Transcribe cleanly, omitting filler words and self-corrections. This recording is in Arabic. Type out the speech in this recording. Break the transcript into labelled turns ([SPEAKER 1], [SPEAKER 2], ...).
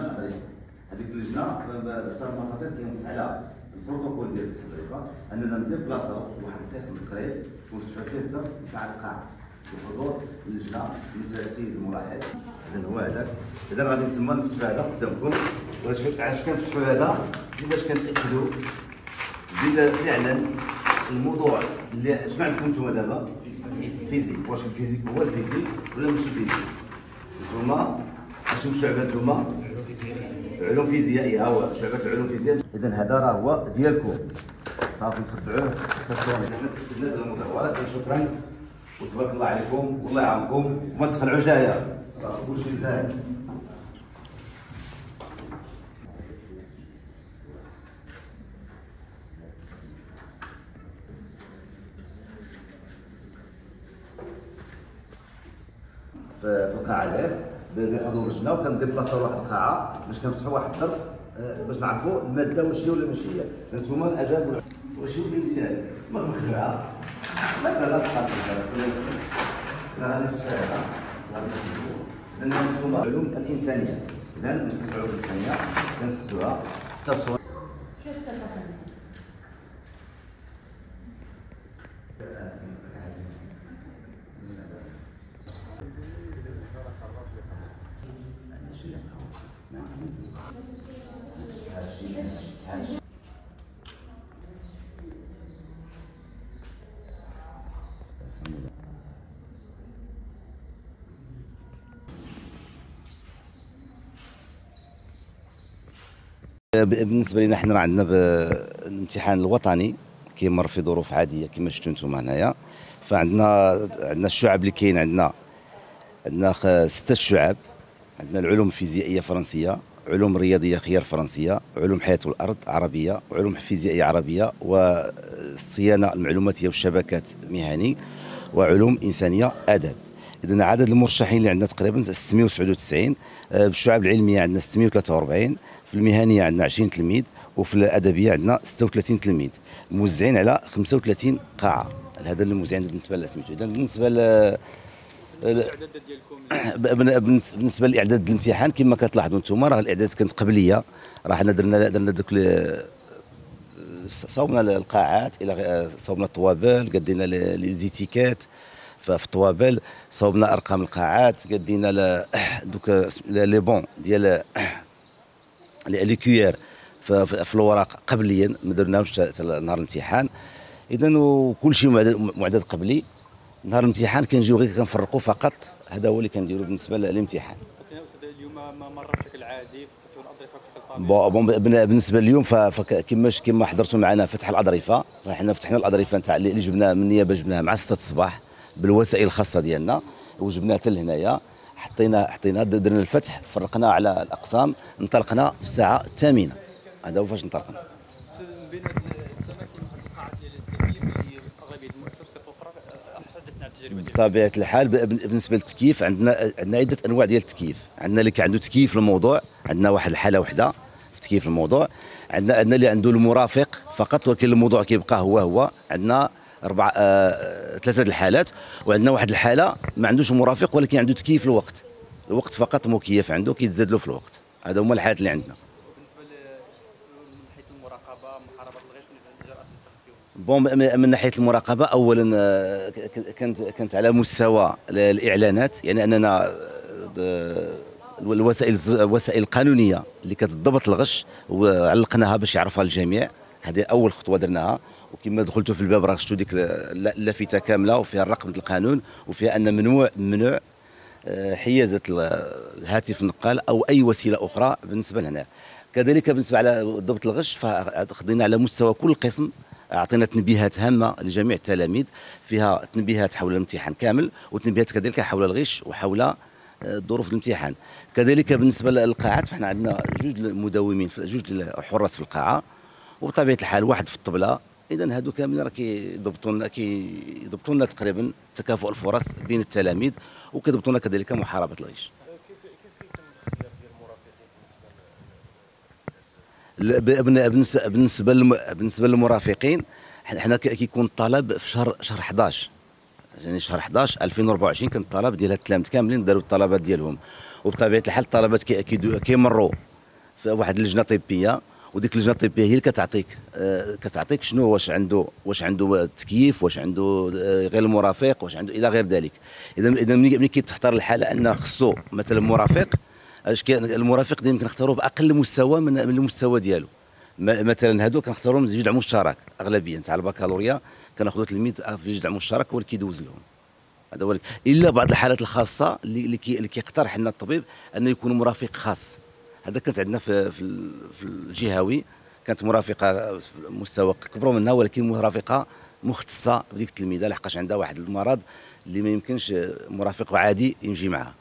[SPEAKER 1] لجنه التعريفه. هذيك اللجنه حتى المصادر كينص على البروتوكول ديال فتح التعريفه اننا نديبلاصاو واحد القسم قريب ونفتحوا فيه الظرف نتاع القاعه بحضور اللجنه مثل السيد الملاحظ. اذا هو هذاك، اذا غادي نتما نفتحوا هذا قدامكم. علاش كنفتحوا هذا؟ باش كنتاكدوا فعلا الموضوع اللي اش عندكم نتوما دابا فيزيك. واش الفيزيك هو الفيزيك ولا ماشي الفيزيك؟ نتوما اشنو شعبه نتوما؟ علوم فيزيائيه. ها هو شعبه العلوم الفيزيائيه. اذا هذا راه هو ديالكم، صافي نتبعوه حتى الصوم. اذا تاكدنا من الموضوع. شكرا وتبارك الله عليكم والله يعاونكم وما تخلعوش جايه راه كلشي مزيان. في القاعه له بحضور اللجنه وكنديبلاصاو واحد القاعه باش كنفتحوا واحد الظرف باش نعرفوا الماده واش هي ولا ماشي هي. انتم الاداب واش هو الامتحان ما مخلوعه مثلا بحال هذا غادي نفتحوا هذا غادي نفتحوا لان انتم العلوم الانسانيه. اذا بالنسبه للعلوم الانسانيه كنسدوها حتى الصور. بالنسبه لنا حنا راه عندنا الامتحان الوطني كيمر في ظروف عاديه كما شفتوا نتوما هنايا. فعندنا الشعب اللي كاين عندنا 6 شعب. عندنا العلوم الفيزيائيه فرنسيه، علوم رياضيه خيار فرنسيه، علوم حياه والارض عربيه، وعلوم فيزيائيه عربيه، والصيانه المعلوماتيه والشبكات مهني، وعلوم انسانيه ادب. اذا عدد المرشحين اللي عندنا تقريبا 697. بالشعب العلميه عندنا 643، في المهنيه عندنا 20 تلميذ، وفي الادبيه عندنا 36 تلميذ موزعين على 35 قاعه. هذا اللي موزعين بالنسبه لسميتو. اذا بالنسبه بالنسبه لاعداد الامتحان كما كتلاحظوا نتوما راه الاعدادات كانت قبليه. راه حنا درنا دوك صوبنا القاعات الى صوبنا الطوابل، قدينا لي زيتيكات في الطوابل، صوبنا ارقام القاعات، قدينا دوك لي بون ديال لي كيير في الوراق قبليا، ما درناهمش نهار الامتحان. اذا وكل شيء معدل قبلي. نهار الامتحان كنجيو غير كنفرقوا فقط. هذا هو اللي كنديروا بالنسبه للامتحان.
[SPEAKER 2] اليوم ما مر بشكل عادي فتحوا الاظرفه بشكل طبيعي.
[SPEAKER 1] بالنسبه اليوم كما حضرتوا معنا فتح الاظرفه. حنا فتحنا الاظرفه نتاع اللي جبناها من النيابه، جبناها مع 6 الصباح بالوسائل الخاصه ديالنا وجبناها حتى لهنايا. حطينا درنا الفتح، فرقنا على الاقسام، انطلقنا في الساعه 8. هذا هو فاش انطلقنا.
[SPEAKER 2] بين السماكن القاعات ديال التكييف اللي اغلبيه المؤسسات كتوفر حدثنا على التجربه ديالك.
[SPEAKER 1] بطبيعه الحال بالنسبه للتكييف عندنا عده انواع ديال التكييف. عندنا اللي عنده تكييف الموضوع، عندنا واحد الحاله وحده في تكييف الموضوع. عندنا اللي عنده المرافق فقط ولكن الموضوع كيبقى هو. عندنا 3 الحالات. وعندنا واحد الحاله ما عندوش مرافق ولكن عنده تكييف الوقت فقط مكيف عنده كيتزاد له في الوقت. هذا هما الحالات اللي عندنا.
[SPEAKER 2] بالنسبه من حيث المراقبه محاربه الغش من الاجراءات اللي
[SPEAKER 1] من ناحيه المراقبه اولا كانت على مستوى الاعلانات، يعني اننا الوسائل القانونيه اللي كتضبط الغش وعلقناها باش يعرفها الجميع. هذه اول خطوه درناها. وكما دخلتوا في الباب راه شفتوا ديك اللافته كامله وفيها الرقم ديال القانون وفيها ان ممنوع حيازه الهاتف النقال او اي وسيله اخرى بالنسبه لهنا. كذلك بالنسبه على ضبط الغش فخدينا على مستوى كل قسم، اعطينا تنبيهات هامه لجميع التلاميذ، فيها تنبيهات حول الامتحان كامل وتنبيهات كذلك حول الغش وحول ظروف الامتحان. كذلك بالنسبه للقاعات فاحنا عندنا 2 مداومين، 2 حراس في القاعه وبطبيعه الحال واحد في الطبله. اذا هادو كاملين راه كيضبطوا لنا تقريبا تكافؤ الفرص بين التلاميذ وكيضبطوا لنا كذلك محاربه الغش. بالنسبه للمرافقين حنا كيكون الطلب في شهر 11، يعني شهر 11 2024 كان الطلب ديال التلاميذ كاملين داروا الطلبات ديالهم. وبطبيعه الحال الطلبات كيمروا في واحد اللجنه طبيه، وديك اللجنه الطبيه هي اللي كتعطيك شنو، واش عنده تكييف، واش عنده غير المرافق، واش عنده الى غير ذلك. اذا ملي كيتختار الحاله ان خصو مثلا مرافق، المرافق ديما كنختاروه باقل مستوى من المستوى ديالو. مثلا هادو كنختاروهم في جدع مشترك اغلبيه تاع البكالوريا، كناخذوا تلميذ في جدع مشترك هو اللي كيدوز لهم. هذا هو الا بعض الحالات الخاصه اللي كيقترح لنا الطبيب انه يكون مرافق خاص. هذا كانت عندنا في الجهوي، كانت مرافقه في مستوى كبروا منها، ولكن مرافقه مختصه بديك التلميذه، لحقاش عندها واحد المرض اللي ما يمكنش مرافق عادي يمشي معها.